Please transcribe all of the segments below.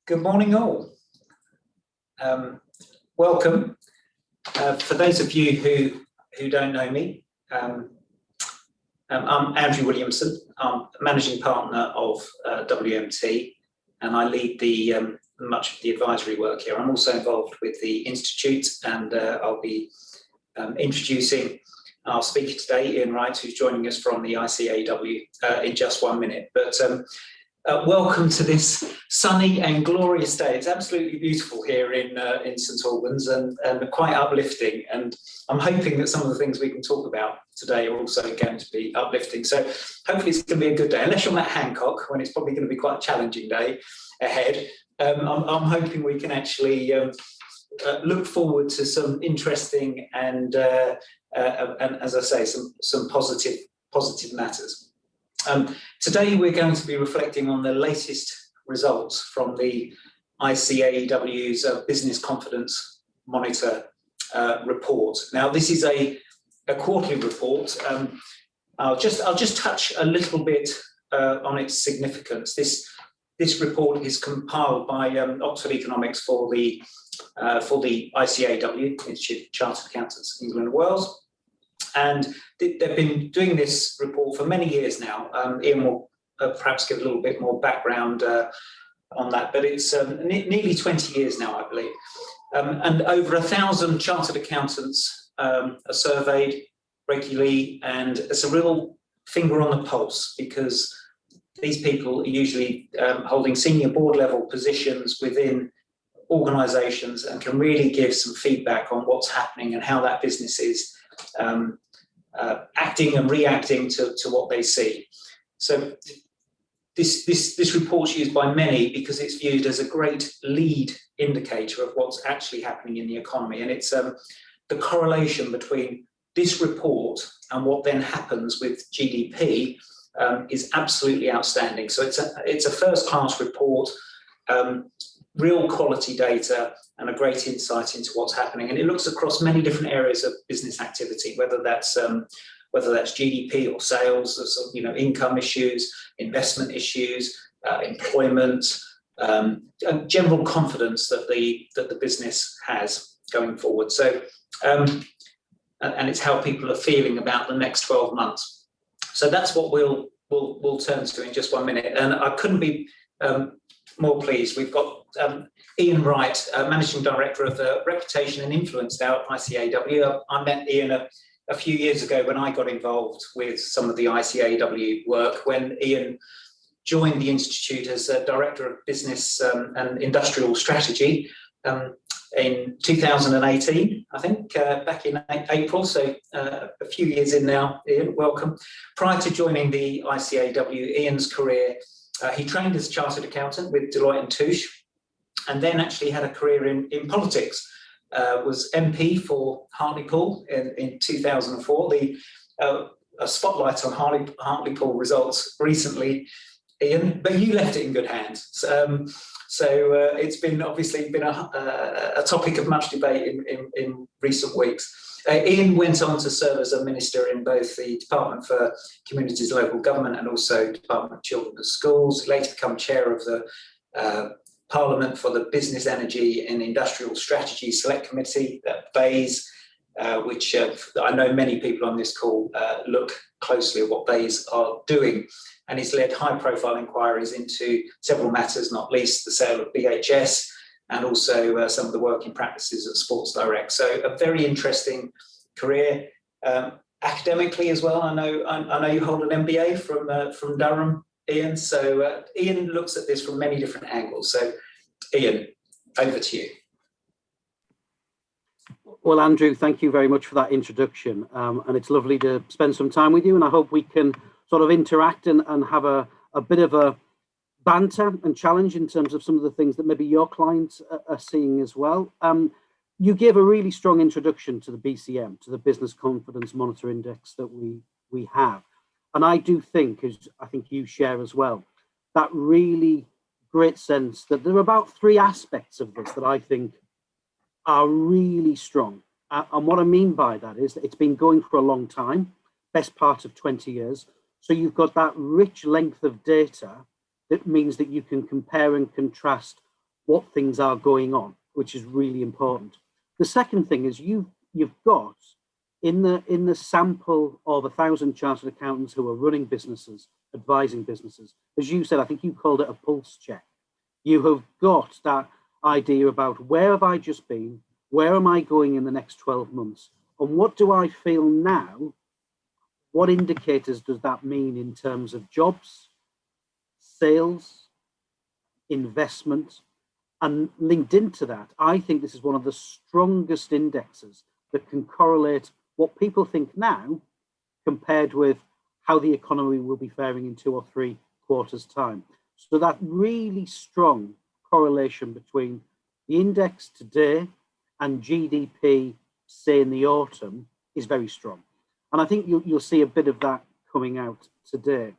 Good morning, all. Welcome. For those of you who don't know me, I'm Andrew Williamson. I'm managing partner of WMT, and I lead the much of the advisory work here. I'm also involved with the Institute, and I'll be introducing our speaker today, Iain Wright, who's joining us from the ICAEW in just 1 minute. But welcome to this sunny and glorious day. It's absolutely beautiful here in St Albans and quite uplifting. And I'm hoping that some of the things we can talk about today are also going to be uplifting. So hopefully it's going to be a good day, unless you're Matt Hancock, when it's probably going to be quite a challenging day ahead. I'm hoping we can actually look forward to some interesting and as I say, some positive matters. Today we're going to be reflecting on the latest results from the ICAEW's Business Confidence Monitor report. Now, this is a quarterly report. I'll just touch a little bit on its significance. This report is compiled by Oxford Economics for the ICAEW, Institute of Chartered Accountants, England and Wales. And they've been doing this report for many years now. Iain will perhaps give a little bit more background on that, but it's nearly 20 years now, I believe. And over 1,000 chartered accountants are surveyed regularly, and it's a real finger on the pulse because these people are usually holding senior board level positions within organisations and can really give some feedback on what's happening and how that business is acting and reacting to what they see. So this report's used by many because it's viewed as a great lead indicator of what's actually happening in the economy, and it's the correlation between this report and what then happens with GDP is absolutely outstanding. So it's a first-class report, real quality data, and a great insight into what's happening. And it looks across many different areas of business activity, whether that's GDP or sales, or, income issues, investment issues, employment, and general confidence that the business has going forward. So, and it's how people are feeling about the next 12 months. So that's what we'll turn to in just 1 minute. And I couldn't be more pleased. We've got Iain Wright, Managing Director of the Reputation and Influence now at ICAEW. I met Iain a few years ago when I got involved with some of the ICAEW work, when Iain joined the Institute as Director of Business and Industrial Strategy in 2018, I think, back in April, so a few years in now. Iain, welcome. Prior to joining the ICAEW, Iain's career, he trained as a chartered accountant with Deloitte & Touche, and then actually had a career in politics. Was MP for Hartlepool in 2004. A spotlight on Hartlepool results recently, Iain, but you left it in good hands. So it's obviously been a topic of much debate in recent weeks. Iain went on to serve as a minister in both the Department for Communities and Local Government and also Department of Children and Schools, later become chair of the Parliament for the Business, Energy and Industrial Strategy Select Committee, BEIS, which I know many people on this call look closely at what BEIS are doing. And he's led high-profile inquiries into several matters, not least the sale of BHS, and also some of the working practices at Sports Direct. So a very interesting career. Academically as well, I know you hold an MBA from Durham, Iain. So Iain looks at this from many different angles. So Iain, over to you. Well, Andrew, thank you very much for that introduction. And it's lovely to spend some time with you, and I hope we can sort of interact and have a bit of a banter and challenge in terms of some of the things that maybe your clients are seeing as well. You gave a really strong introduction to the BCM, to the Business Confidence Monitor Index that we have. And I do think, as I think you share as well, that really great sense that there are about 3 aspects of this that I think are really strong. And what I mean by that is that it's been going for a long time, best part of 20 years. So you've got that rich length of data that means that you can compare and contrast what things are going on, which is really important. The second thing is you've got in the sample of 1,000 chartered accountants who are running businesses, advising businesses, as you said, I think you called it a pulse check. You have got that idea about where have I just been, where am I going in the next 12 months, and what do I feel now? What indicators does that mean in terms of jobs, sales, investment? And linked into that, I think this is one of the strongest indexes that can correlate what people think now compared with how the economy will be faring in 2 or 3 quarters' time. So that really strong correlation between the index today and GDP, say in the autumn, is very strong. And I think you'll see a bit of that coming out today.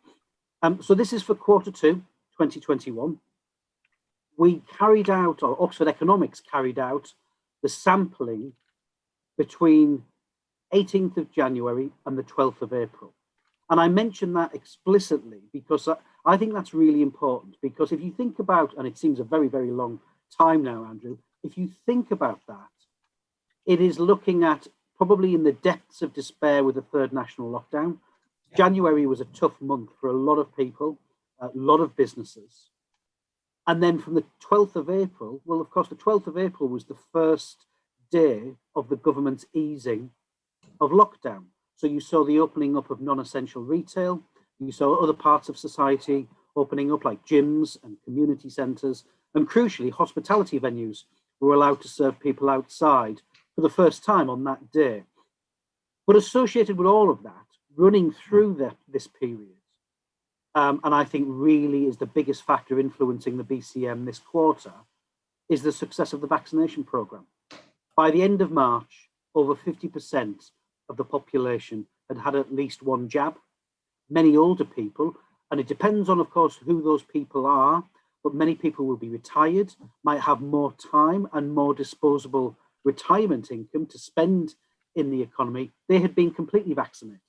So this is for quarter 2, 2021. We carried out, or Oxford Economics carried out, the sampling between 18th of January and the 12th of April. And I mention that explicitly because I think that's really important, because if you think about, and it seems a very, very long time now, Andrew, if you think about that, it is looking at probably in the depths of despair with the third national lockdown. January was a tough month for a lot of people, a lot of businesses. And then from the 12th of April, well, of course, the 12th of April was the first day of the government's easing of lockdown. So you saw the opening up of non-essential retail. You saw other parts of society opening up, like gyms and community centres. And crucially, hospitality venues were allowed to serve people outside for the first time on that day. But associated with all of that, running through this period, and I think really is the biggest factor influencing the BCM this quarter, is the success of the vaccination programme. By the end of March, over 50% of the population had had at least one jab. Many older people, and it depends on, of course, who those people are, but many people will be retired, might have more time and more disposable retirement income to spend in the economy. They had been completely vaccinated.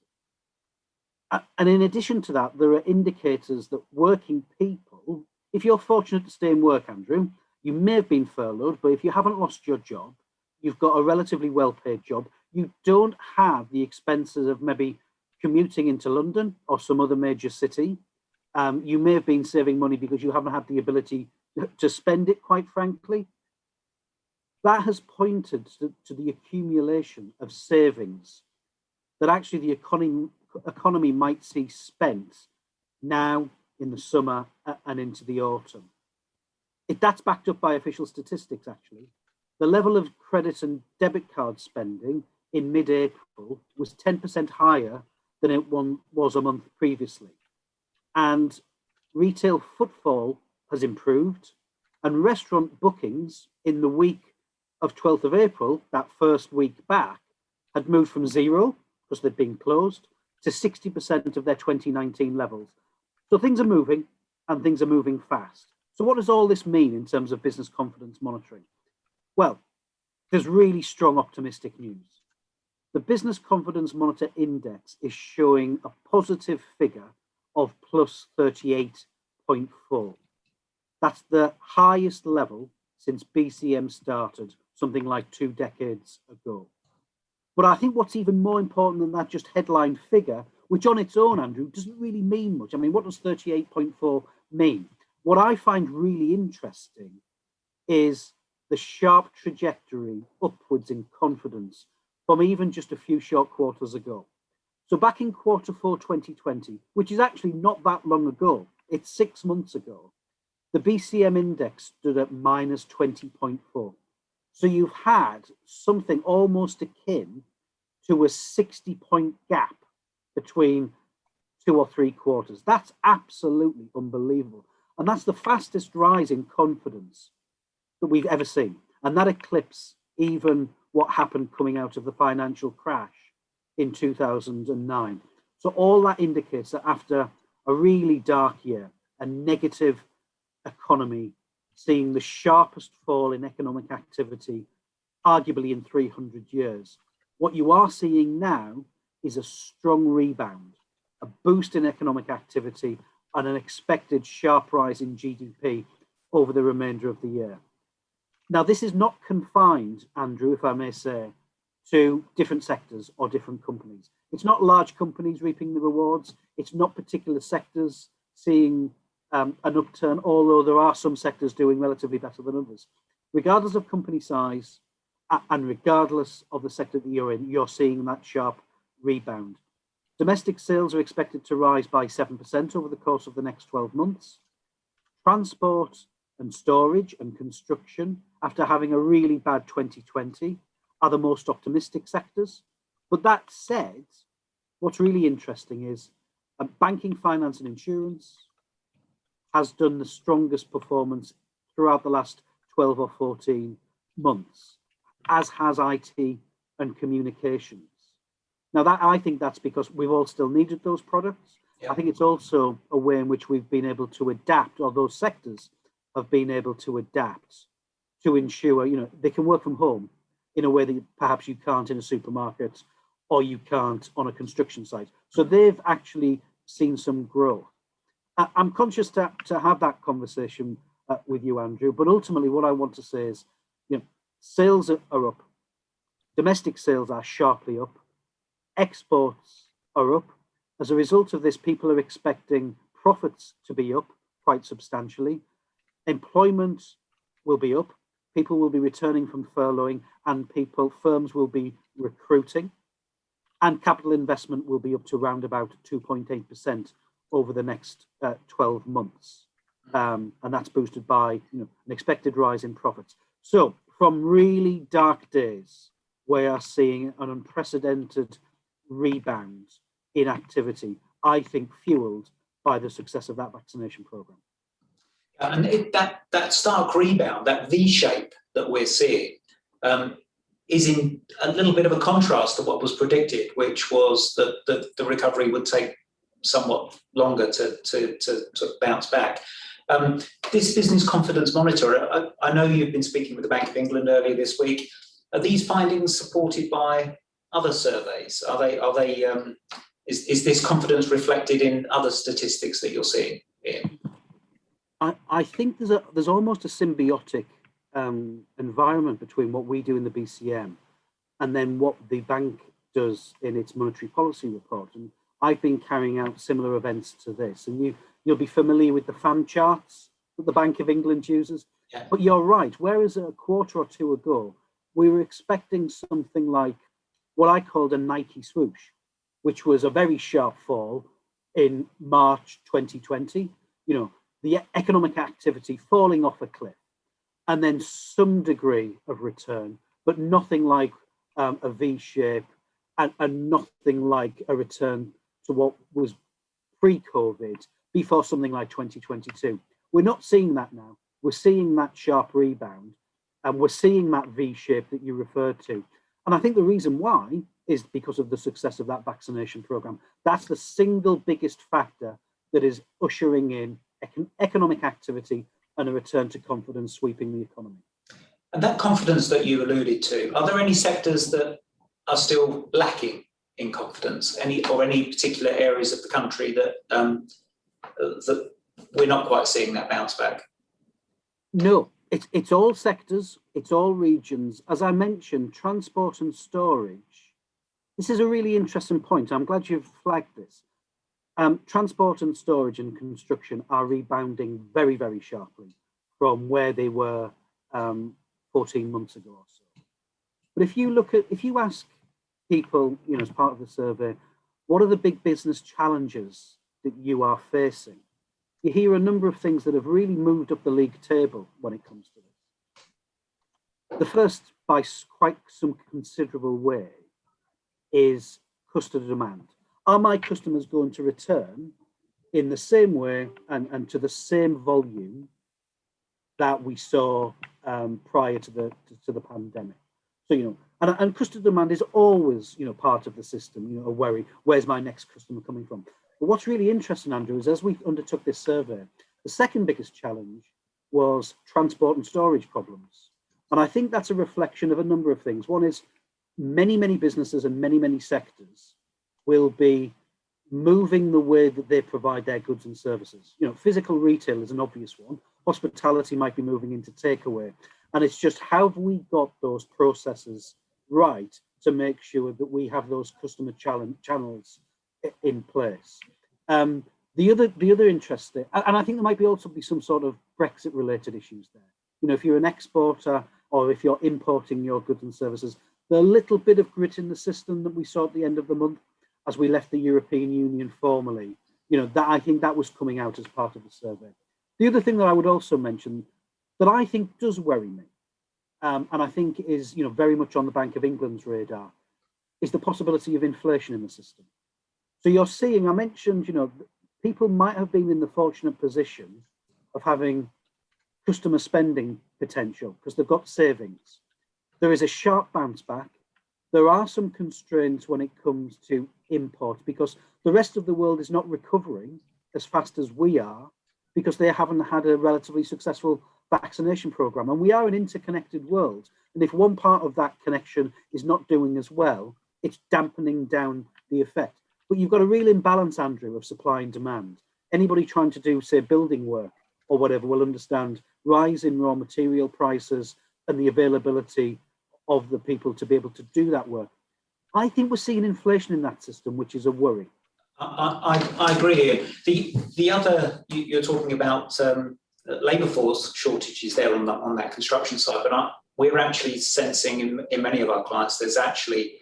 And in addition to that, there are indicators that working people, if you're fortunate to stay in work, Andrew, you may have been furloughed, but if you haven't lost your job, you've got a relatively well-paid job, you don't have the expenses of maybe commuting into London or some other major city. You may have been saving money because you haven't had the ability to spend it, quite frankly. That has pointed to the accumulation of savings that actually the economy might see spent now in the summer and into the autumn. That's backed up by official statistics, actually. The level of credit and debit card spending in mid-April was 10% higher than it was a month previously. And retail footfall has improved, and restaurant bookings in the week of 12th of April, that first week back, had moved from 0, because they'd been closed, to 60% of their 2019 levels. So things are moving, and things are moving fast. So what does all this mean in terms of business confidence monitoring? Well, there's really strong optimistic news. The Business Confidence Monitor Index is showing a positive figure of plus 38.4. That's the highest level since BCM started, something like 2 decades ago. But I think what's even more important than that just headline figure, which on its own, Andrew, doesn't really mean much. I mean, what does 38.4 mean? What I find really interesting is the sharp trajectory upwards in confidence from even just a few short quarters ago. So back in quarter 4, 2020, which is actually not that long ago, it's 6 months ago, the BCM index stood at minus 20.4. So you've had something almost akin to a 60-point gap between 2 or 3 quarters. That's absolutely unbelievable. And that's the fastest rise in confidence that we've ever seen. And that eclipses even what happened coming out of the financial crash in 2009. So all that indicates that after a really dark year, a negative economy, seeing the sharpest fall in economic activity, arguably in 300 years, what you are seeing now is a strong rebound, a boost in economic activity, and an expected sharp rise in GDP over the remainder of the year. Now, this is not confined, Andrew, if I may say, to different sectors or different companies. It's not large companies reaping the rewards. It's not particular sectors seeing an upturn, although there are some sectors doing relatively better than others. Regardless of company size and regardless of the sector that you're in, you're seeing that sharp rebound. Domestic sales are expected to rise by 7% over the course of the next 12 months. Transport and storage and construction, after having a really bad 2020, are the most optimistic sectors. But that said, what's really interesting is banking, finance and insurance has done the strongest performance throughout the last 12 or 14 months, as has IT and communications. Now, I think that's because we've all still needed those products. Yeah. I think it's also a way in which we've been able to adapt, or those sectors have been able to adapt to ensure, they can work from home in a way that perhaps you can't in a supermarket or you can't on a construction site. So they've actually seen some growth. I'm conscious to have that conversation with you, Andrew, but ultimately what I want to say is, sales are up. Domestic sales are sharply up. Exports are up. As a result of this, people are expecting profits to be up quite substantially. Employment will be up. People will be returning from furloughing, and firms will be recruiting. And capital investment will be up to around about 2.8% over the next 12 months. And that's boosted by an expected rise in profits. So from really dark days, we are seeing an unprecedented rebound in activity, I think fueled by the success of that vaccination program. And that stark rebound, that V shape that we're seeing, is in a little bit of a contrast to what was predicted, which was that the recovery would take somewhat longer to bounce back. This business confidence monitor, I know you've been speaking with the Bank of England earlier this week. Are these findings supported by other surveys? Is this confidence reflected in other statistics that you're seeing, Iain? I think there's almost a symbiotic environment between what we do in the BCM and then what the bank does in its monetary policy report. And I've been carrying out similar events to this. And you'll be familiar with the fan charts that the Bank of England uses. Yeah. But you're right, whereas a quarter or two ago, we were expecting something like what I called a Nike swoosh, which was a very sharp fall in March 2020. The economic activity falling off a cliff, and then some degree of return, but nothing like a V shape and nothing like a return to what was pre-COVID before something like 2022. We're not seeing that now. We're seeing that sharp rebound, and we're seeing that V shape that you referred to. And I think the reason why is because of the success of that vaccination program. That's the single biggest factor that is ushering in economic activity and a return to confidence sweeping the economy. And that confidence that you alluded to, are there any sectors that are still lacking in confidence? Any particular areas of the country that that we're not quite seeing that bounce back? No, it's all sectors, it's all regions. As I mentioned, transport and storage. This is a really interesting point. I'm glad you've flagged this. Transport and storage and construction are rebounding very, very sharply from where they were 14 months ago or so. But if you ask people, as part of the survey, what are the big business challenges that you are facing? You hear a number of things that have really moved up the league table when it comes to this. The first, by quite some considerable way, is customer demand. Are my customers going to return in the same way and to the same volume that we saw prior to the pandemic? So, and customer demand is always, part of the system, a worry. Where's my next customer coming from? But what's really interesting, Andrew, is as we undertook this survey, the second biggest challenge was transport and storage problems. And I think that's a reflection of a number of things. One is many, many businesses and many, many sectors will be moving the way that they provide their goods and services. Physical retail is an obvious one. Hospitality might be moving into takeaway. And it's just, how have we got those processes right to make sure that we have those customer channels in place? The other interesting, and I think there might also be some sort of Brexit related issues there. You know, if you're an exporter or if you're importing your goods and services, the little bit of grit in the system that we saw at the end of the month as we left the European Union formally, you know, that I think that was coming out as part of the survey. The other thing that I would also mention that I think does worry me, and I think is, you know, very much on the Bank of England's radar, is the possibility of inflation in the system. So you're seeing, I mentioned, you know, people might have been in the fortunate position of having customer spending potential because they've got savings. There is a sharp bounce back. There are some constraints when it comes to import because the rest of the world is not recovering as fast as we are because they haven't had a relatively successful vaccination program. And we are an interconnected world. And if one part of that connection is not doing as well, it's dampening down the effect. But you've got a real imbalance, Andrew, of supply and demand. Anybody trying to do, say, building work or whatever will understand rise in raw material prices and the availability of the people to be able to do that work. I think we're seeing inflation in that system, which is a worry. I agree. The other, you're talking about labour force shortages there on that construction side, but we're actually sensing in many of our clients there's actually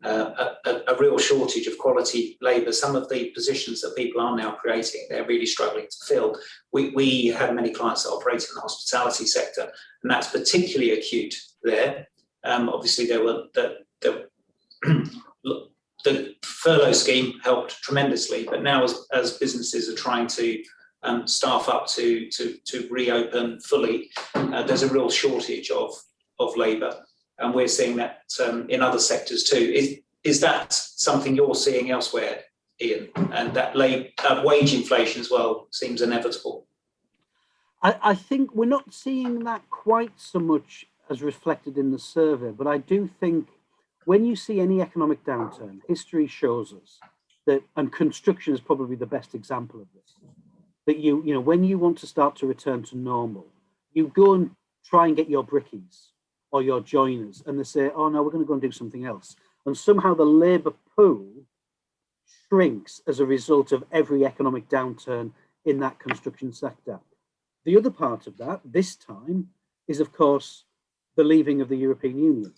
a real shortage of quality labour. Some of the positions that people are now creating, they're really struggling to fill. We have many clients that operate in the hospitality sector, and that's particularly acute there. Obviously, the furlough scheme helped tremendously, but now as businesses are trying to staff up to reopen fully, there's a real shortage of labour. And we're seeing that in other sectors too. Is that something you're seeing elsewhere, Iain? And that wage inflation as well seems inevitable. I think we're not seeing that quite so much as reflected in the survey, but I do think when you see any economic downturn, history shows us that, and construction is probably the best example of this, that you know, when you want to start to return to normal, you go and try and get your brickies or your joiners, and they say, oh no, we're going to go and do something else. And somehow the labour pool shrinks as a result of every economic downturn in that construction sector. The other part of that, this time, is of course the leaving of the European Union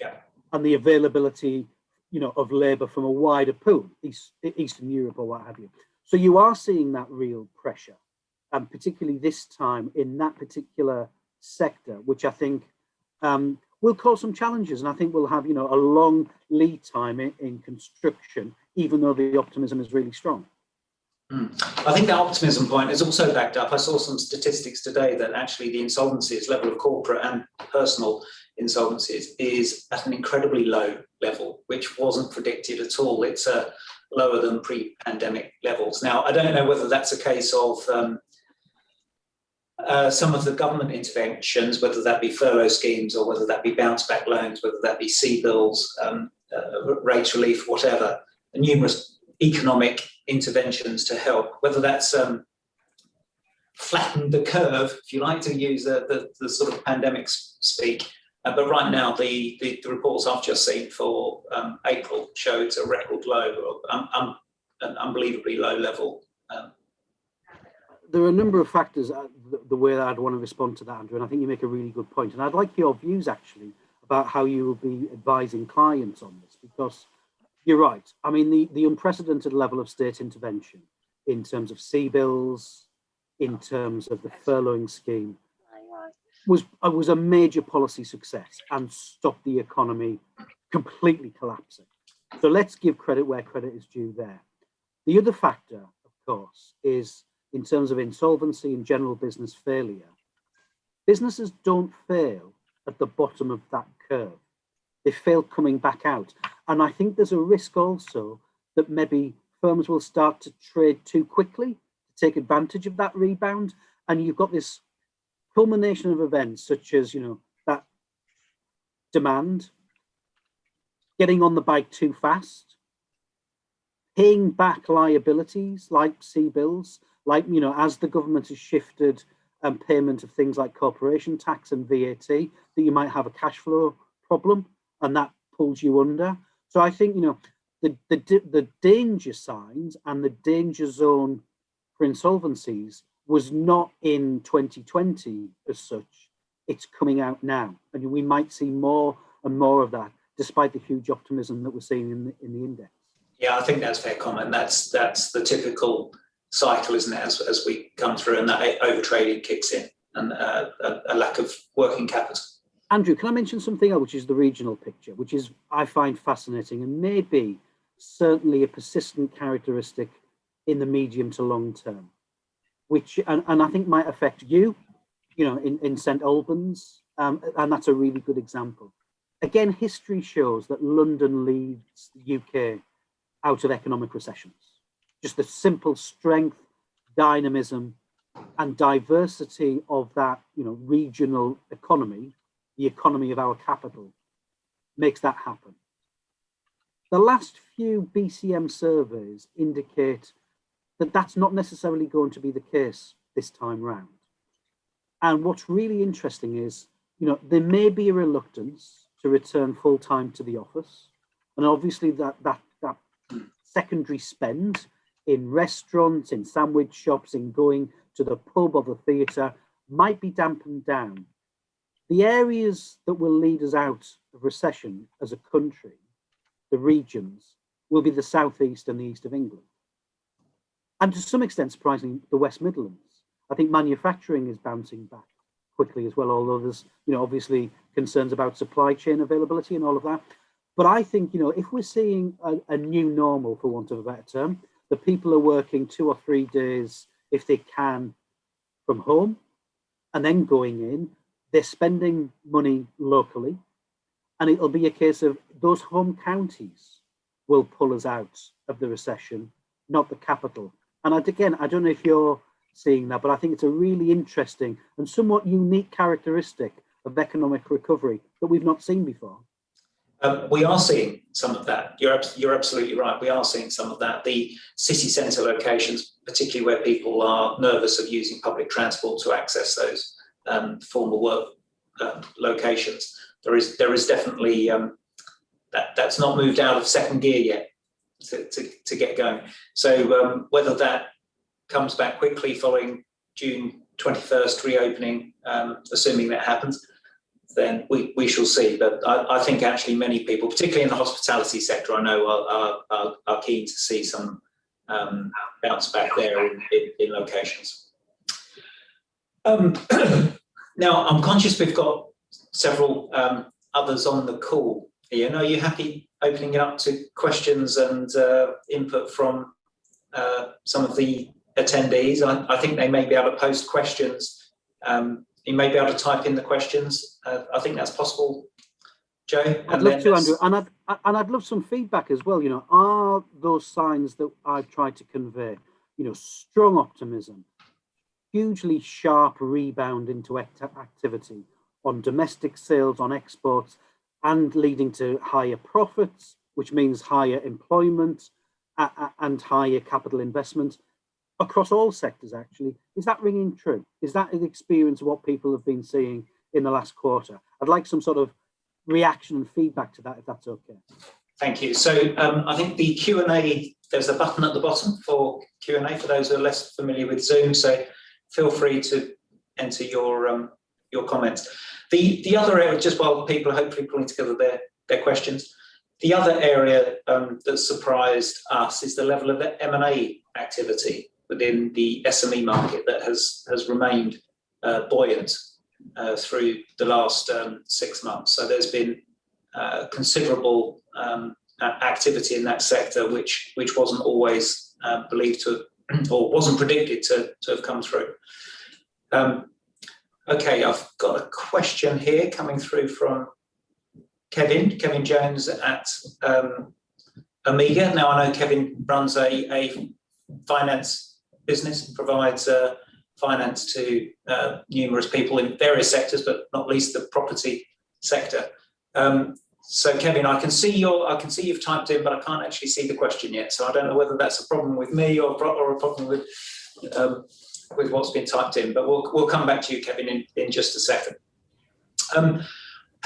and the availability, you know, of labour from a wider pool, Eastern Europe or what have you. So you are seeing that real pressure, and particularly this time in that particular sector, which I think will cause some challenges, and I think we'll have, you know, a long lead time in construction, even though the optimism is really strong. I think that optimism point is also backed up. I saw some statistics today that actually the insolvencies level of corporate and personal insolvencies is at an incredibly low level, which wasn't predicted at all. It's lower than pre-pandemic levels. Now, I don't know whether that's a case of some of the government interventions, whether that be furlough schemes or whether that be bounce back loans, whether that be C-bills, rate relief, whatever, numerous economic interventions to help, whether that's flattened the curve, if you like to use the sort of pandemic speak. But right now, the reports I've just seen for April show it's a record low, an unbelievably low level. There are a number of factors, the way that I'd want to respond to that, Andrew, and I think you make a really good point. And I'd like your views, actually, about how you will be advising clients on this, because you're right. I mean, the unprecedented level of state intervention in terms of C-bills, in terms of the furloughing scheme, was a major policy success and stopped the economy completely collapsing. So let's give credit where credit is due there. The other factor, of course, is in terms of insolvency and general business failure. Businesses don't fail at the bottom of that curve. They fail coming back out. And I think there's a risk also that maybe firms will start to trade too quickly to take advantage of that rebound. And you've got this culmination of events such as, you know, that demand, getting on the bike too fast, paying back liabilities like C-bills, like, you know, as the government has shifted payment of things like corporation tax and VAT, that you might have a cash flow problem, and that pulls you under. So I think, you know, the danger signs and the danger zone for insolvencies was not in 2020 as such. It's coming out now, and we might see more and more of that, despite the huge optimism that we're seeing in the index. Yeah, I think that's a fair comment. That's the typical cycle, isn't it? As we come through, and that overtrading kicks in, and a lack of working capital. Andrew, can I mention something else, which is the regional picture, which is I find fascinating and maybe certainly a persistent characteristic in the medium to long term, which and I think might affect you, you know, in St Albans, and that's a really good example. Again, history shows that London leads the UK out of economic recessions. Just the simple strength, dynamism, and diversity of that, you know, regional economy, the economy of our capital, makes that happen. The last few BCM surveys indicate that that's not necessarily going to be the case this time round. And what's really interesting is, you know, there may be a reluctance to return full time to the office, and obviously that secondary spend in restaurants, in sandwich shops, in going to the pub or the theatre might be dampened down. The areas that will lead us out of recession as a country, the regions, will be the southeast and the east of England. And to some extent, surprisingly, the West Midlands. I think manufacturing is bouncing back quickly as well, although there's, you know, obviously concerns about supply chain availability and all of that. But I think, you know, if we're seeing a new normal, for want of a better term, the people are working 2 or 3 days, if they can, from home, and then going in, they're spending money locally, and it'll be a case of those home counties will pull us out of the recession, not the capital. And again, I don't know if you're seeing that, but I think it's a really interesting and somewhat unique characteristic of economic recovery that we've not seen before. We are seeing some of that. You're absolutely right. We are seeing some of that. The city centre locations, particularly where people are nervous of using public transport to access those formal work locations, there is definitely that's not moved out of second gear yet to get going. So whether that comes back quickly following June 21st reopening, assuming that happens, then we shall see. But I think actually many people, particularly in the hospitality sector, I know are keen to see some bounce back there in locations. Now, I'm conscious we've got several others on the call. Iain, are you happy opening it up to questions and input from some of the attendees? I think they may be able to post questions. You may be able to type in the questions. I think that's possible, Joe. I'd love to, Andrew, and I'd love some feedback as well. You know, are those signs that I've tried to convey? You know, strong optimism, hugely sharp rebound into activity on domestic sales, on exports, and leading to higher profits, which means higher employment and higher capital investment across all sectors, actually. Is that ringing true? Is that an experience of what people have been seeing in the last quarter? I'd like some sort of reaction and feedback to that, if that's okay. Thank you. So I think the Q&A, there's a button at the bottom for Q&A for those who are less familiar with Zoom, so feel free to enter your comments. The other area, just while people are hopefully pulling together their questions, the other area that surprised us is the level of M&A activity within the SME market that has remained buoyant through the last 6 months. So there's been considerable activity in that sector, which wasn't always believed to, or wasn't predicted to have come through. Okay, I've got a question here coming through from Kevin Jones at Amiga. Now, I know Kevin runs a finance business, provides finance to numerous people in various sectors, but not least the property sector. So, Kevin, I can see you've typed in, but I can't actually see the question yet. So I don't know whether that's a problem with me or a problem with what's been typed in. But we'll come back to you, Kevin, in just a second.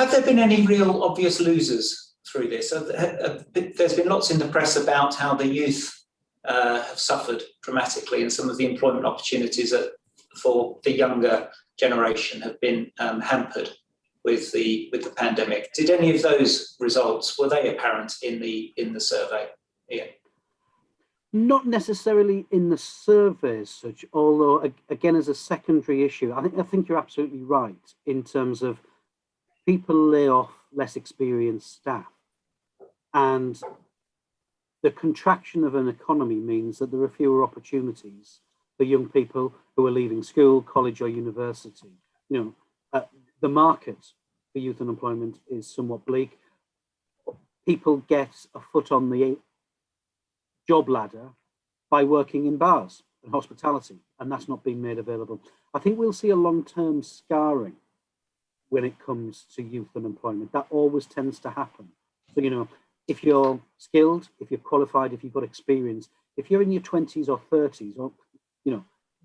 Have there been any real obvious losers through this? There's been lots in the press about how the youth have suffered dramatically, and some of the employment opportunities for the younger generation have been hampered with the pandemic. Did any of those results, were they apparent in the survey? Yeah. Not necessarily in the survey as such, although again as a secondary issue, I think you're absolutely right in terms of people lay off less experienced staff, and the contraction of an economy means that there are fewer opportunities for young people who are leaving school, college or university. The market for youth unemployment is somewhat bleak. People get a foot on the job ladder by working in bars and hospitality, and that's not being made available. I think we'll see a long-term scarring when it comes to youth unemployment. That always tends to happen. So, if you're skilled, if you're qualified, if you've got experience, if you're in your 20s or 30s, or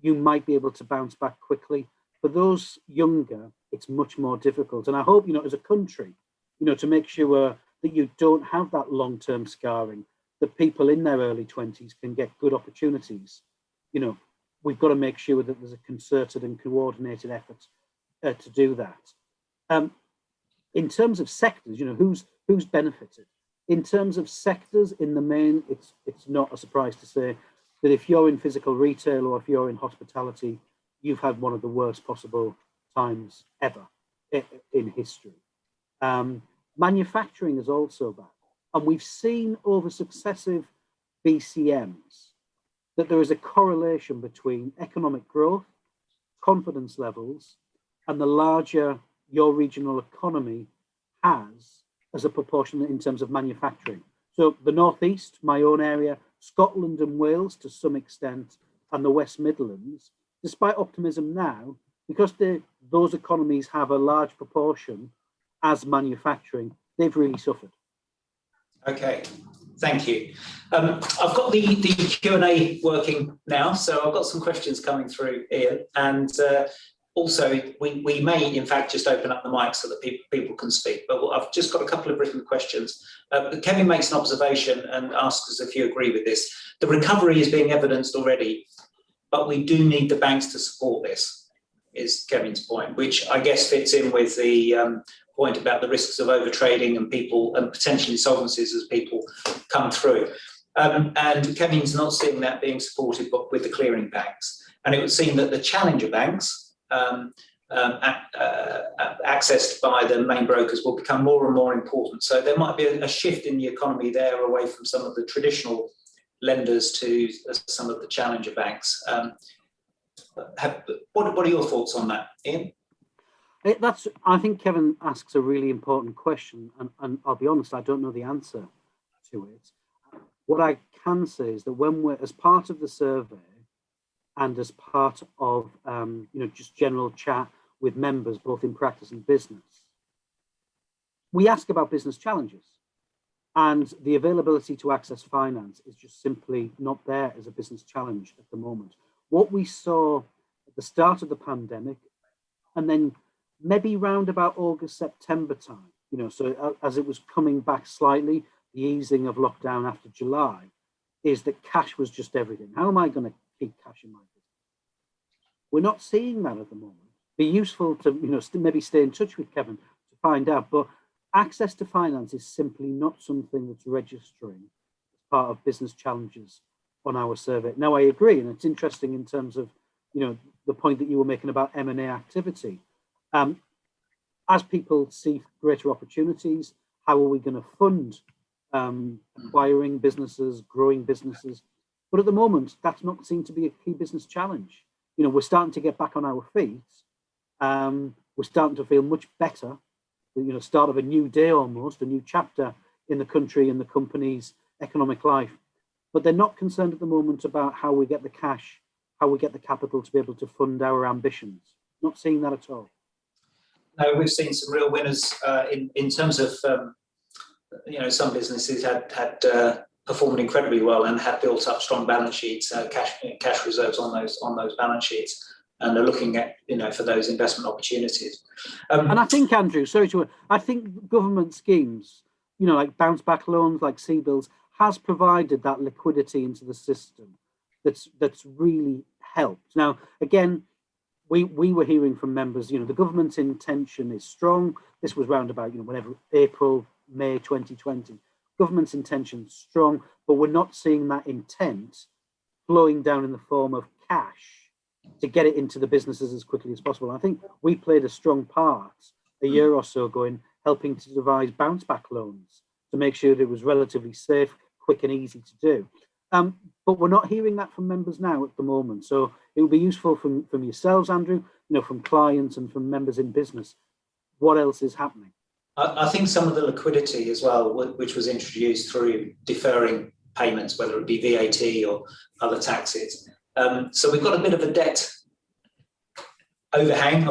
you might be able to bounce back quickly. For those younger, it's much more difficult. And I hope, as a country, to make sure that you don't have that long-term scarring, that people in their early 20s can get good opportunities. We've got to make sure that there's a concerted and coordinated effort to do that. In terms of sectors, who's benefited? In terms of sectors, in the main, it's not a surprise to say that if you're in physical retail or if you're in hospitality, you've had one of the worst possible times ever in history. Manufacturing is also bad. And we've seen over successive BCMs that there is a correlation between economic growth, confidence levels, and the larger your regional economy has as a proportion in terms of manufacturing. So the Northeast, my own area, Scotland and Wales to some extent, and the West Midlands, despite optimism now, because those economies have a large proportion as manufacturing, they've really suffered. Okay, thank you. I've got the Q&A working now, so I've got some questions coming through, Iain, and also we may in fact just open up the mic so that people can speak, but I've just got a couple of written questions. Kevin makes an observation and asks us if you agree with this. The recovery is being evidenced already, but we do need the banks to support this, is Kevin's point, which I guess fits in with the point about the risks of overtrading and people and potential insolvencies as people come through. And Kevin's not seeing that being supported but with the clearing banks. And it would seem that the challenger banks, accessed by the main brokers, will become more and more important. So there might be a shift in the economy there away from some of the traditional lenders to some of the challenger banks. What are your thoughts on that, Iain? I think Kevin asks a really important question, and I'll be honest, I don't know the answer to it. What I can say is that when we're, as part of the survey and as part of just general chat with members, both in practice and business, we ask about business challenges, and the availability to access finance is just simply not there as a business challenge at the moment. What we saw at the start of the pandemic, and then maybe round about August, September time, so as it was coming back slightly, the easing of lockdown after July, is that cash was just everything. How am I going to keep cash in my business? We're not seeing that at the moment. Be useful to maybe stay in touch with Kevin to find out, but access to finance is simply not something that's registering as part of business challenges on our survey. Now, I agree, and it's interesting in terms of the point that you were making about M&A activity. As people see greater opportunities, how are we going to fund acquiring businesses, growing businesses? But at the moment, that's not seen to be a key business challenge. We're starting to get back on our feet. We're starting to feel much better. Start of a new day almost, a new chapter in the country and the company's economic life. But they're not concerned at the moment about how we get the cash, how we get the capital to be able to fund our ambitions. Not seeing that at all. No, we've seen some real winners in terms of some businesses had performed incredibly well and had built up strong balance sheets, cash reserves on those balance sheets. and are looking at, for those investment opportunities. And I think, Andrew, I think government schemes, like bounce back loans, like CBILS, has provided that liquidity into the system that's really helped. Now, again, we were hearing from members, the government's intention is strong. This was round about, whenever April, May 2020. Government's intention is strong, but we're not seeing that intent flowing down in the form of cash to get it into the businesses as quickly as possible. I think we played a strong part a year or so ago in helping to devise bounce back loans to make sure that it was relatively safe, quick and easy to do. But we're not hearing that from members now at the moment. So it would be useful from yourselves, Andrew, from clients and from members in business. What else is happening? I think some of the liquidity as well, which was introduced through deferring payments, whether it be VAT or other taxes. So we've got a bit of a debt overhang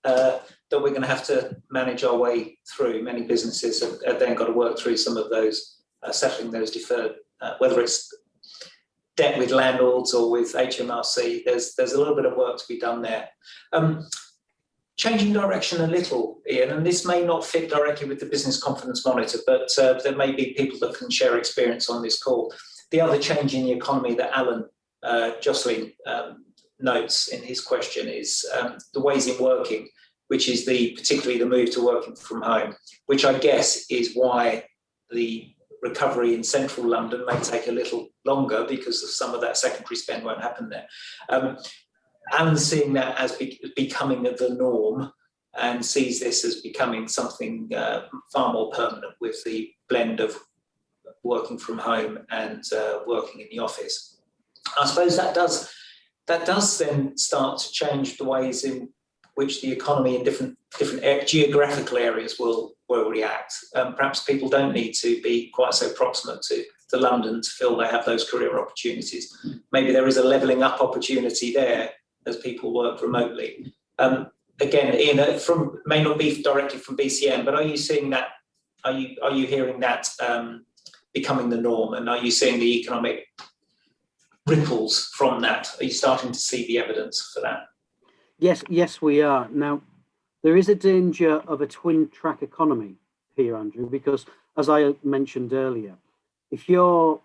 that we're going to have to manage our way through. Many businesses have then got to work through some of those, settling those deferred, whether it's debt with landlords or with HMRC. There's a little bit of work to be done there. Changing direction a little, Iain, and this may not fit directly with the Business Confidence Monitor, but there may be people that can share experience on this call. The other change in the economy that Alan Jocelyn notes in his question is the ways in working, which is particularly the move to working from home, which I guess is why the recovery in central London may take a little longer, because of some of that secondary spend won't happen there. Alan's seeing that as becoming the norm and sees this as becoming something far more permanent with the blend of working from home and working in the office. I suppose that does then start to change the ways in which the economy in different geographical areas will react. Perhaps people don't need to be quite so proximate to London to feel they have those career opportunities. Maybe there is a levelling up opportunity there as people work remotely. Again, Iain, may not be directly from BCM, but are you seeing that? Are you hearing that becoming the norm, and are you seeing the economic ripples from that? Are you starting to see the evidence for that? Yes, we are. Now, there is a danger of a twin track economy here, Andrew, because as I mentioned earlier, if you're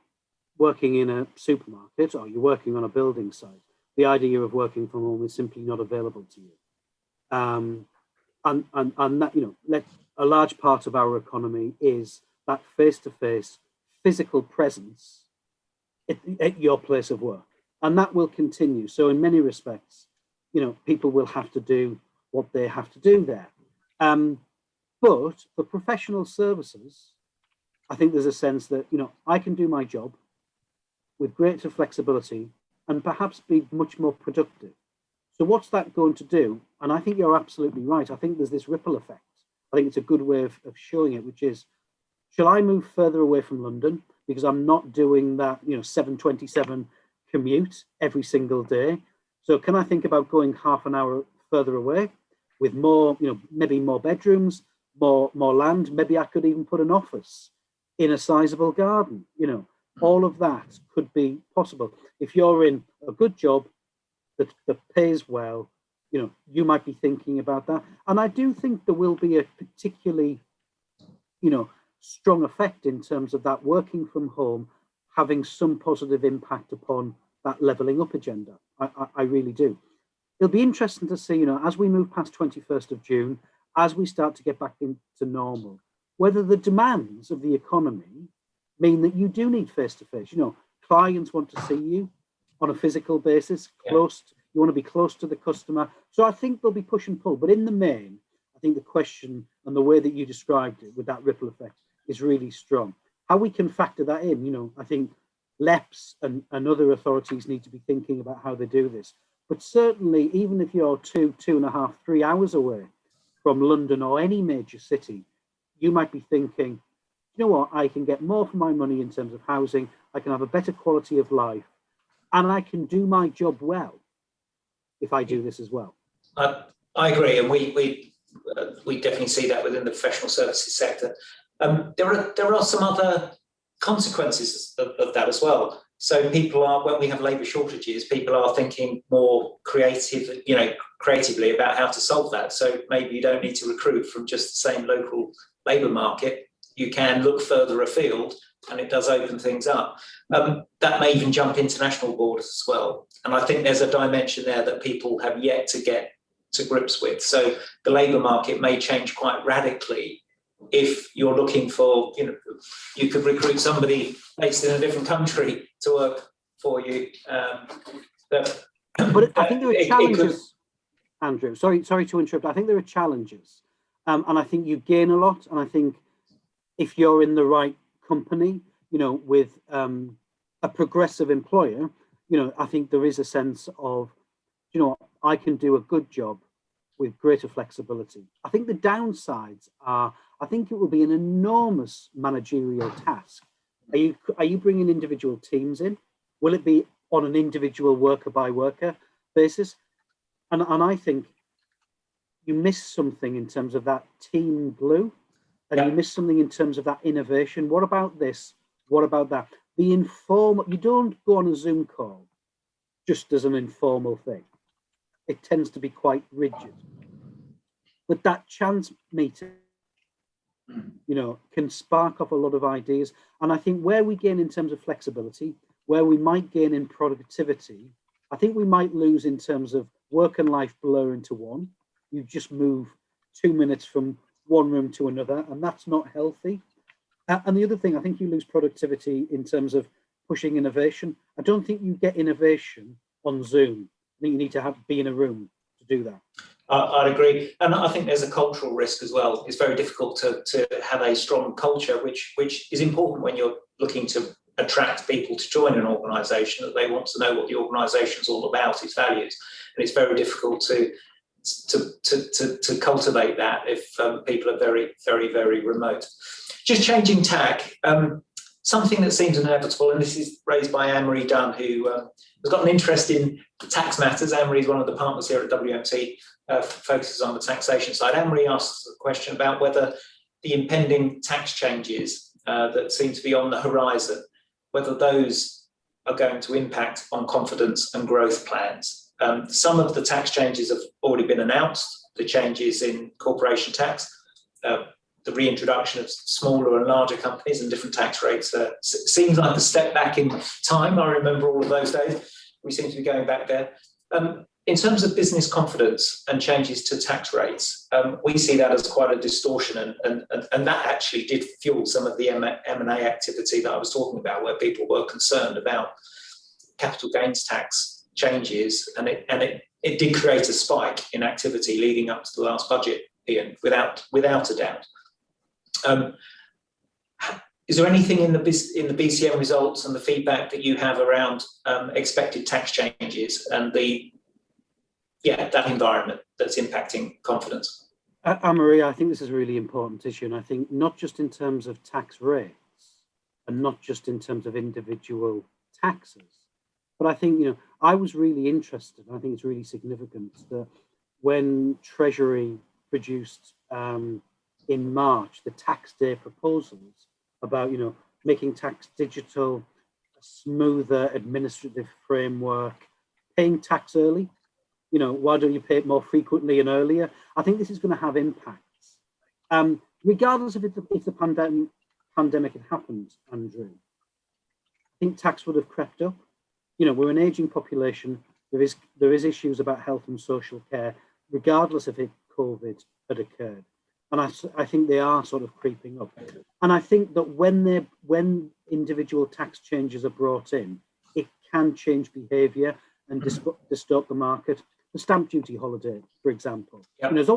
working in a supermarket or you're working on a building site, the idea of working from home is simply not available to you. And that, a large part of our economy is that face-to-face physical presence at your place of work. And that will continue. So in many respects, people will have to do what they have to do there. But for professional services, I think there's a sense that, I can do my job with greater flexibility and perhaps be much more productive. So what's that going to do? And I think you're absolutely right. I think there's this ripple effect. I think it's a good way of showing it, which is, shall I move further away from London because I'm not doing that, 727 commute every single day? So can I think about going half an hour further away with more, maybe more bedrooms, more land? Maybe I could even put an office in a sizable garden. All of that could be possible. If you're in a good job that pays well, you might be thinking about that. And I do think there will be a particularly, strong effect in terms of that working from home having some positive impact upon that levelling up agenda. I really do. It'll be interesting to see, as we move past 21st of June, as we start to get back into normal, whether the demands of the economy mean that you do need face-to-face. Clients want to see you on a physical basis, close. You want to be close to the customer. So I think there'll be push and pull. But in the main, I think the question and the way that you described it with that ripple effect is really strong. How we can factor that in, I think LEPs and other authorities need to be thinking about how they do this. But certainly, even if you're 2.5, 3 hours away from London or any major city, you might be thinking, what, I can get more for my money in terms of housing, I can have a better quality of life, and I can do my job well if I do this as well. I agree, and we definitely see that within the professional services sector. There are some other consequences of that as well. So people are, when we have labour shortages, people are thinking more creatively about how to solve that. So maybe you don't need to recruit from just the same local labour market. You can look further afield, and it does open things up. That may even jump international borders as well. And I think there's a dimension there that people have yet to get to grips with. So the labour market may change quite radically if you're looking for, you could recruit somebody based in a different country to work for you. But I think there are challenges, Andrew. Sorry to interrupt. I think there are challenges, and I think you gain a lot. And I think if you're in the right company, with a progressive employer, I think there is a sense of, I can do a good job with greater flexibility. I think the downsides are, I think it will be an enormous managerial task. Are you bringing individual teams in? Will it be on an individual worker by worker basis? And I think you miss something in terms of that team glue, and you miss something in terms of that innovation. What about this? What about that? The informal, you don't go on a Zoom call just as an informal thing. It tends to be quite rigid. But that chance meeting, can spark off a lot of ideas. And I think where we gain in terms of flexibility, where we might gain in productivity, I think we might lose in terms of work and life blur into one. You just move 2 minutes from one room to another, and that's not healthy. And the other thing, I think you lose productivity in terms of pushing innovation. I don't think you get innovation on Zoom. I think you need to be in a room to do that. I'd agree. And I think there's a cultural risk as well. It's very difficult to have a strong culture, which is important when you're looking to attract people to join an organisation, that they want to know what the organisation is all about, its values. And it's very difficult to cultivate that if people are very, very, very remote. Just changing tack, something that seems inevitable, and this is raised by Anne-Marie Dunn, who has got an interest in tax matters. Anne-Marie is one of the partners here at WMT, focuses on the taxation side. Anne-Marie asks a question about whether the impending tax changes that seem to be on the horizon, whether those are going to impact on confidence and growth plans. Some of the tax changes have already been announced, the changes in corporation tax, the reintroduction of smaller and larger companies and different tax rates. Seems like a step back in time. I remember all of those days. We seem to be going back there. In terms of business confidence and changes to tax rates, we see that as quite a distortion, and that actually did fuel some of the M&A activity that I was talking about, where people were concerned about capital gains tax changes, and it did create a spike in activity leading up to the last budget, Iain, without a doubt. Is there anything in the BCM results and the feedback that you have around expected tax changes and that environment that's impacting confidence? Anne-Marie, I think this is a really important issue, and I think not just in terms of tax rates and not just in terms of individual taxes, but I think, I was really interested, and I think it's really significant that when Treasury produced in March the tax day proposals about, making tax digital, a smoother administrative framework, paying tax early. Why don't you pay it more frequently and earlier? I think this is going to have impacts. Regardless of if the pandemic had happened, Andrew, I think tax would have crept up. We're an aging population. There is issues about health and social care, regardless of if COVID had occurred. And I think they are sort of creeping up. And I think that when individual tax changes are brought in, it can change behaviour and distort the market. The stamp duty holiday, for example, has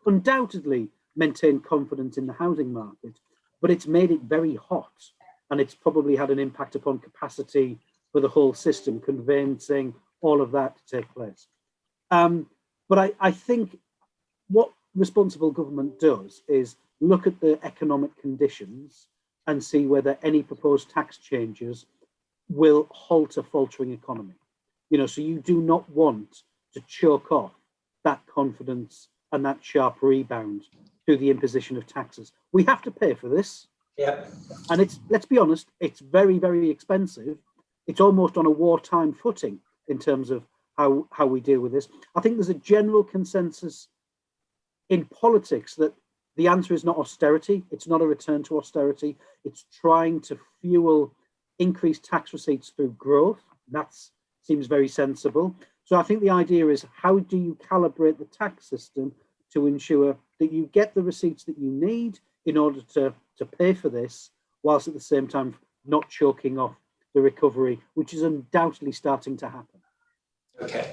undoubtedly maintained confidence in the housing market, but it's made it very hot, and it's probably had an impact upon capacity for the whole system, conveyancing, all of that to take place. But I think what responsible government does is look at the economic conditions and see whether any proposed tax changes will halt a faltering economy. So you do not want to choke off that confidence and that sharp rebound through the imposition of taxes. We have to pay for this. Yeah. And let's be honest, it's very, very expensive. it's almost on a wartime footing in terms of how we deal with this. I think there's a general consensus in politics that the answer is not austerity. It's not a return to austerity. It's trying to fuel increased tax receipts through growth. That seems very sensible. So I think the idea is, how do you calibrate the tax system to ensure that you get the receipts that you need in order to pay for this, whilst at the same time not choking off the recovery, which is undoubtedly starting to happen. Okay,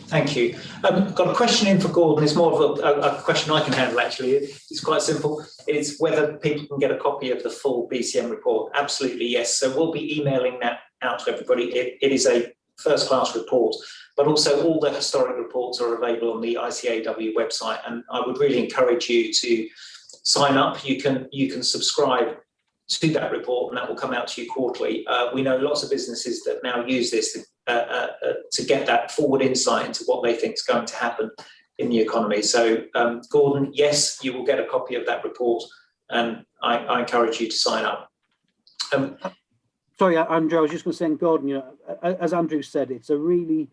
thank you. Got a question in for Gordon. It's more of a question I can handle, actually. It's quite simple. It's whether people can get a copy of the full BCM report. Absolutely, yes. So we'll be emailing that out to everybody. It is a first-class report, but also all the historic reports are available on the ICAEW website, and I would really encourage you to sign up. You can subscribe to that report, and that will come out to you quarterly. We know lots of businesses that now use this to get that forward insight into what they think is going to happen in the economy. So, Gordon, yes, you will get a copy of that report, and I encourage you to sign up. Sorry, Andrew, I was just going to say, Gordon, as Andrew said, it's a really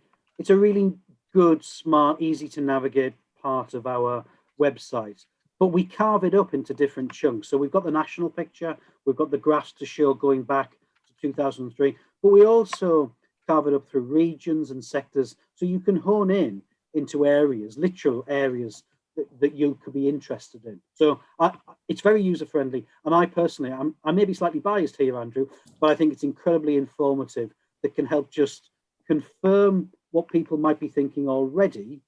good, smart, easy to navigate part of our website. But we carve it up into different chunks. So we've got the national picture, we've got the graphs to show going back to 2003, but we also carve it up through regions and sectors, so you can hone in into areas, literal areas that you could be interested in. So it's very user-friendly. And I personally, I may be slightly biased here, Andrew, but I think it's incredibly informative, that can help just confirm what people might be thinking already,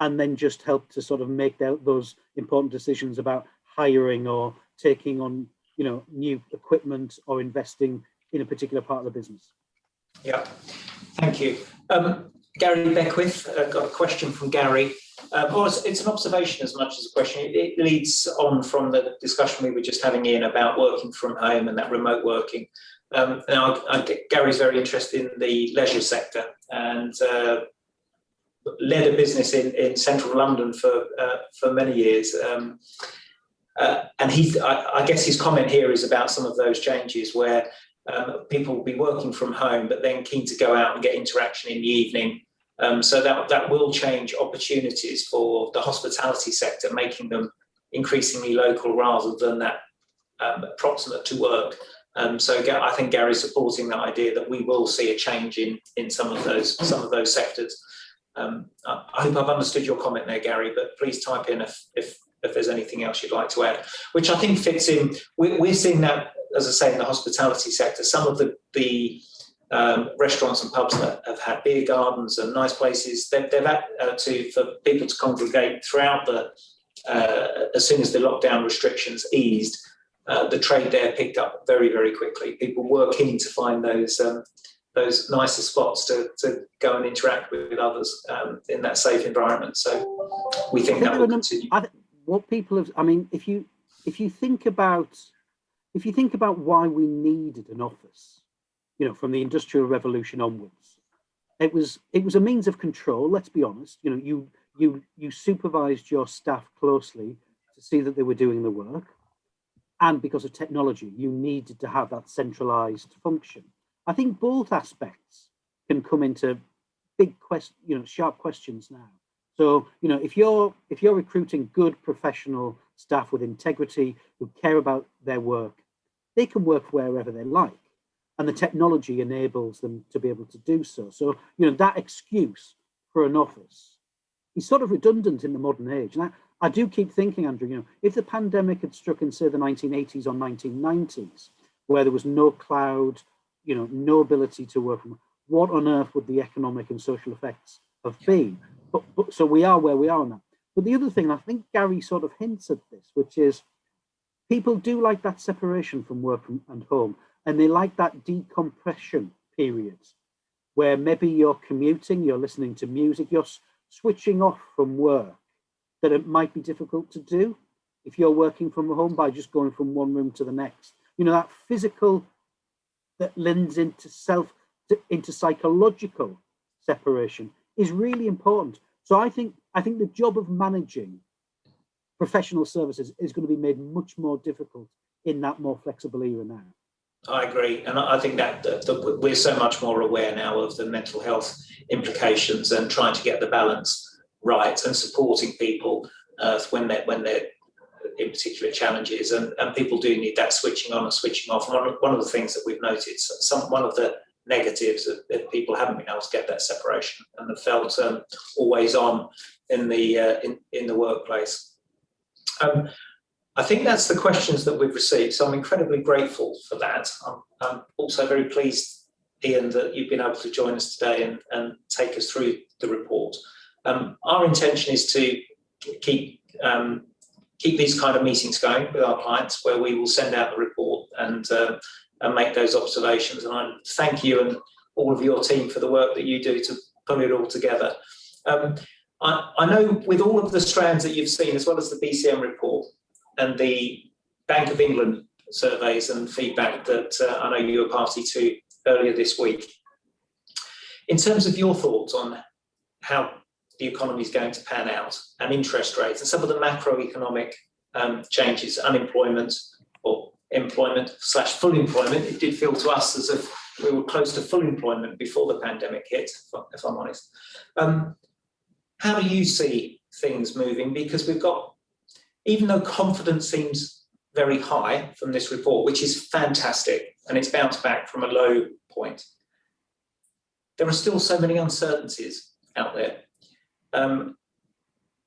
and then just help to sort of make those important decisions about hiring or taking on, new equipment or investing in a particular part of the business. Yeah, thank you. Gary Beckwith, got a question from Gary. It's an observation as much as a question. It leads on from the discussion we were just having in about working from home and that remote working. Now, Gary's very interested in the leisure sector, and led a business in central London for many years. And I guess his comment here is about some of those changes where people will be working from home, but then keen to go out and get interaction in the evening. So that will change opportunities for the hospitality sector, making them increasingly local rather than that proximate to work. So I think Gary's supporting that idea that we will see a change in some of those sectors. I hope I've understood your comment there, Gary, but please type in if there's anything else you'd like to add, which I think fits in. We're seeing that, as I say, in the hospitality sector. Some of the restaurants and pubs that have had beer gardens and nice places, they've had for people to congregate throughout as soon as the lockdown restrictions eased. The trade there picked up very, very quickly. People were keen to find those nicer spots to go and interact with others in that safe environment. So we think that will continue. What people have, I mean, if you think about why we needed an office, from the Industrial Revolution onwards, it was a means of control. Let's be honest. You supervised your staff closely to see that they were doing the work, and because of technology, you needed to have that centralized function. I think both aspects can come into big sharp questions now. So, if you're recruiting good professional staff with integrity who care about their work, they can work wherever they like, and the technology enables them to be able to do so. So, that excuse for an office is sort of redundant in the modern age. And I do keep thinking, Andrew, if the pandemic had struck in, say, the 1980s or 1990s, where there was no cloud, no ability to work from, what on earth would the economic and social effects have been? But so we are where we are now. But the other thing, I think Gary sort of hints at this, which is people do like that separation from work and home, and they like that decompression period where maybe you're commuting, you're listening to music, you're switching off from work, that it might be difficult to do if you're working from home by just going from one room to the next. That physical that lends into psychological separation is really important. So I think the job of managing professional services is going to be made much more difficult in that more flexible era now. I agree, and I think that we're so much more aware now of the mental health implications and trying to get the balance right and supporting people when they're in particular challenges, and people do need that switching on and switching off. And one of the things that we've noted, one of the negatives that people haven't been able to get that separation and have felt always on in the workplace. I think that's the questions that we've received, so I'm incredibly grateful for that. I'm also very pleased, Iain, that you've been able to join us today and take us through the report. Our intention is to keep these kind of meetings going with our clients, where we will send out the report and make those observations. And I thank you and all of your team for the work that you do to put it all together. I know with all of the strands that you've seen, as well as the BCM report and the Bank of England surveys and feedback that I know you were party to earlier this week, in terms of your thoughts on how the economy is going to pan out and interest rates and some of the macroeconomic changes, unemployment or employment/full employment, it did feel to us as if we were close to full employment before the pandemic hit, if I'm honest. How do you see things moving? Because we've got, even though confidence seems very high from this report, which is fantastic, and it's bounced back from a low point, there are still so many uncertainties out there.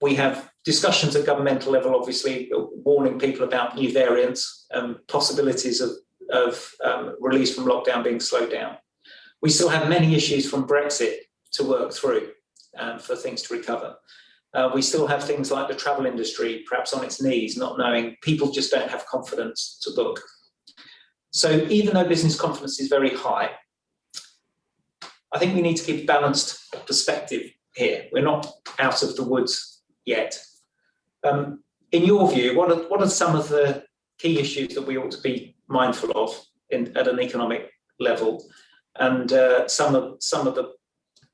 We have discussions at governmental level, obviously, warning people about new variants, possibilities of release from lockdown being slowed down. We still have many issues from Brexit to work through for things to recover. We still have things like the travel industry, perhaps on its knees, not knowing, people just don't have confidence to book. So even though business confidence is very high, I think we need to keep a balanced perspective here. We're not out of the woods yet. In your view, what are some of the key issues that we ought to be mindful of at an economic level, and some of the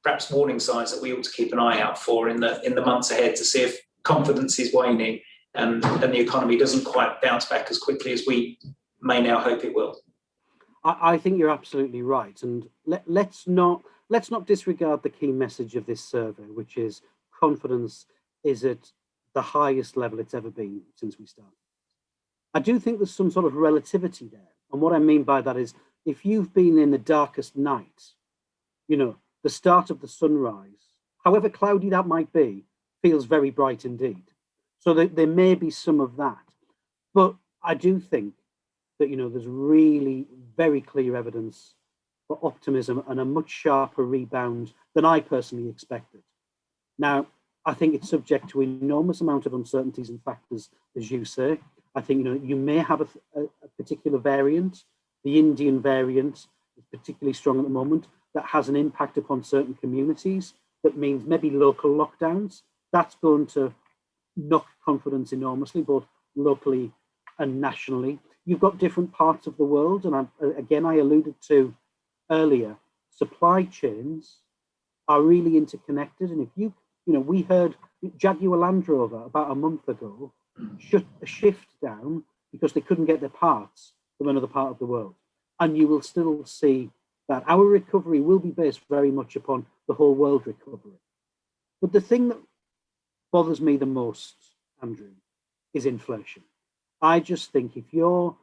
perhaps warning signs that we ought to keep an eye out for in the months ahead, to see if confidence is waning and the economy doesn't quite bounce back as quickly as we may now hope it will? I think you're absolutely right, and let's not disregard the key message of this survey, which is confidence is at the highest level it's ever been since we started. I do think there's some sort of relativity there, and what I mean by that is, if you've been in the darkest night, the start of the sunrise, however cloudy that might be, feels very bright indeed. So there may be some of that, but I do think that there's really very clear evidence for optimism and a much sharper rebound than I personally expected. Now, I think it's subject to an enormous amount of uncertainties and factors, as you say. I think you may have a particular variant. The Indian variant is particularly strong at the moment, that has an impact upon certain communities. That means maybe local lockdowns. That's going to knock confidence enormously, both locally and nationally. You've got different parts of the world, and I alluded to earlier, supply chains are really interconnected. And if we heard Jaguar Land Rover about a month ago shut a shift down because they couldn't get their parts from another part of the world. And you will still see that our recovery will be based very much upon the whole world recovery. But the thing that bothers me the most, Andrew, is inflation. I just think if you're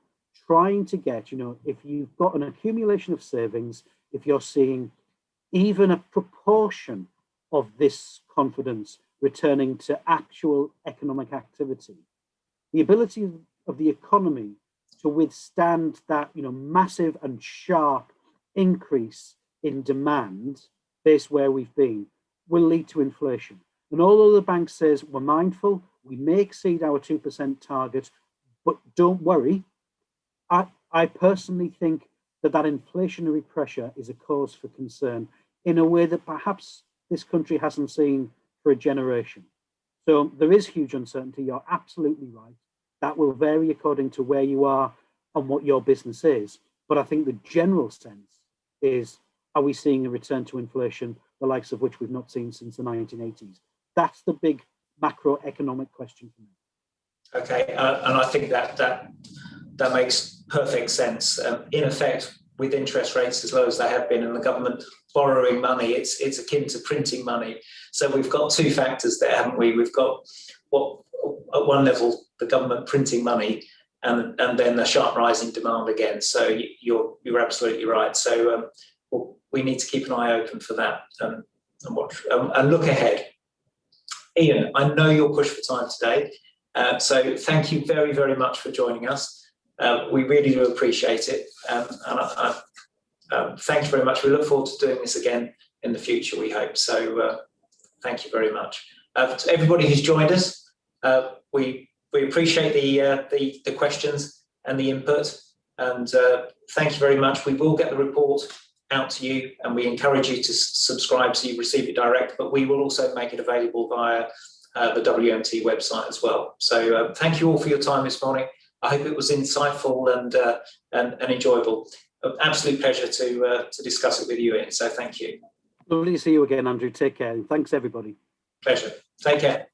trying to get, if you've got an accumulation of savings, if you're seeing even a proportion of this confidence returning to actual economic activity, the ability of the economy to withstand that, massive and sharp increase in demand based where we've been will lead to inflation. And although the bank says we're mindful, we may exceed our 2% target, but don't worry, I personally think that inflationary pressure is a cause for concern in a way that perhaps this country hasn't seen for a generation. So there is huge uncertainty. You're absolutely right. That will vary according to where you are and what your business is. But I think the general sense is, are we seeing a return to inflation, the likes of which we've not seen since the 1980s? That's the big macroeconomic question for me. Okay, and I think that that makes perfect sense. In effect, with interest rates as low as they have been and the government borrowing money, it's akin to printing money. So we've got two factors there, haven't we? We've got at one level, the government printing money, and then the sharp rise in demand again. So you're absolutely right. So we need to keep an eye open for that and watch and look ahead. Iain, I know you're pushed for time today, so thank you very, very much for joining us. We really do appreciate it, and thank you very much. We look forward to doing this again in the future, we hope. So thank you very much. To everybody who's joined us, we appreciate the questions and the input, and thank you very much. We will get the report out to you, and we encourage you to subscribe so you receive it direct, but we will also make it available via the WMT website as well. So thank you all for your time this morning. I hope it was insightful and enjoyable. An absolute pleasure to discuss it with you, Iain. So thank you. Lovely to see you again, Andrew. Take care. And thanks, everybody. Pleasure. Take care.